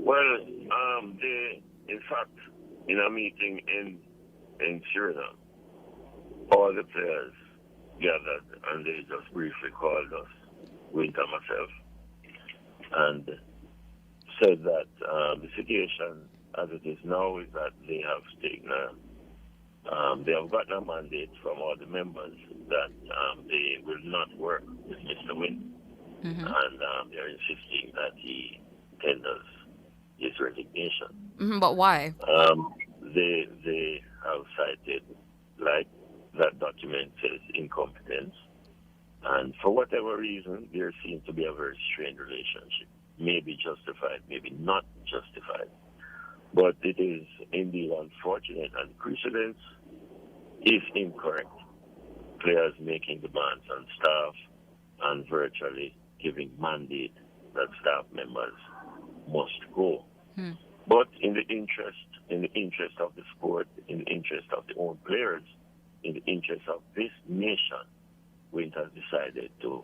Well, they, in fact, in a meeting in Suriname, all the players gathered and they just briefly called us, Wint and myself, and said that the situation as it is now is that they have taken they have gotten a mandate from all the members that they will not work with Mr. Wint, and they're insisting that he tenders his resignation. But why? They have cited, like that document says, incompetence, and for whatever reason, there seems to be a very strained relationship. Maybe justified, maybe not justified, but it is indeed unfortunate, and precedence is incorrect. Players making demands on staff and virtually giving mandate that staff members must go. But in the interest of the sport, in the interest of the own players, in the interest of this nation, Wint has decided to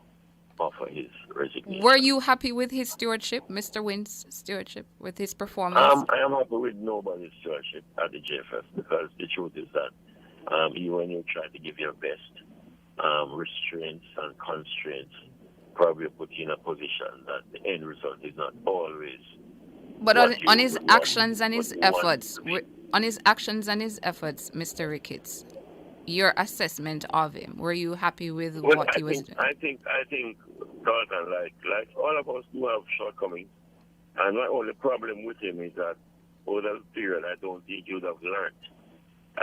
offer his resignation. Were you happy with his stewardship, Mr. Wint's stewardship, with his performance? I am happy with nobody's stewardship at the JFF because the truth is that even when you try to give your best, restraints and constraints probably put you in a position that the end result is not always. But on his actions and what his you want efforts, to be. on his actions and his efforts, Mr. Ricketts, your assessment of him, were you happy with Well, what he was doing? I think, Dalton, like all of us do have shortcomings, and my only problem with him is that over the period, I don't think he would have learned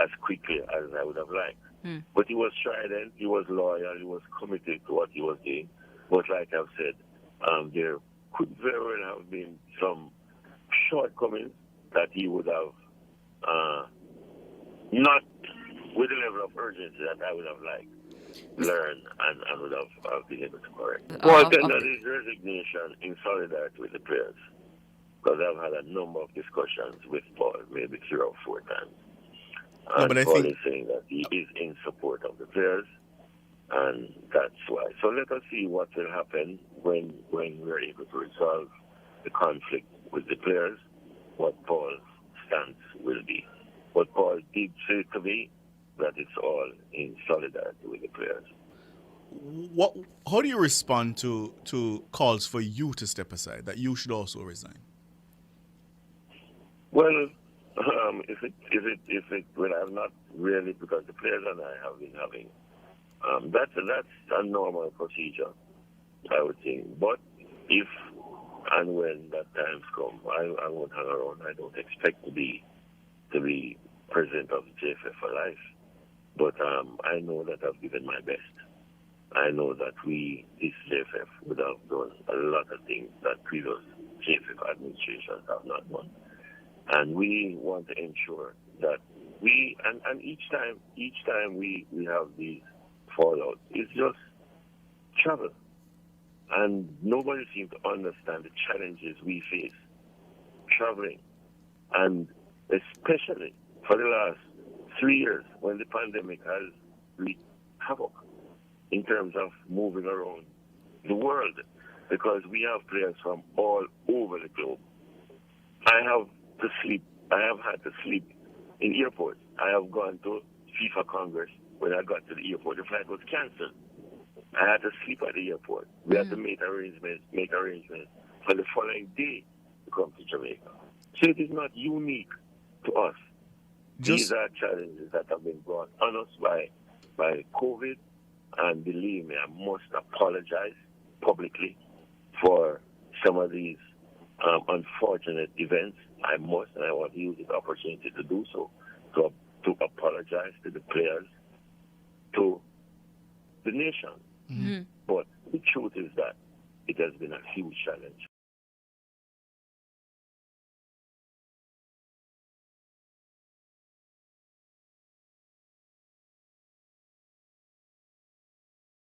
as quickly as I would have liked. But he was strident, he was loyal, he was committed to what he was doing. But like I've said, there could very well have been some shortcomings that he would have not with the level of urgency that I would have liked learned and would have been able to correct. Paul tendered his resignation in solidarity with the players because I've had a number of discussions with Paul, maybe 3 or 4 times. No, And but I Paul think is saying that he is in support of the players, and that's why. So let us see what will happen when we're able to resolve the conflict with the players, what Paul's stance will be. But Paul did say to me that it's all in solidarity with the players. how do you respond to calls for you to step aside, that you should also resign? Well, if it well, I'm not really, because the players and I have been having that's a normal procedure, I would think. But if and when that times come, I won't hang around. I don't expect to be president of the JFF for life. But I know that I've given my best. I know that this JFF, would have done a lot of things that previous JFF administrations have not done. And we want to ensure that and each time we have these fallouts, it's just travel. And nobody seems to understand the challenges we face traveling. And especially for the last 3 years when the pandemic has wreaked havoc in terms of moving around the world, because we have players from all over the globe. I have had to sleep in airports. I have gone to FIFA Congress. When I got to the airport, the flight was cancelled. I had to sleep at the airport. We had to make arrangements for the following day to come to Jamaica. So it is not unique to us. These are challenges that have been brought on us by COVID, and believe me, I must apologize publicly for some of these unfortunate events. I must, and I want to use this opportunity to do so, to apologize to the players, to the nation. But the truth is that it has been a huge challenge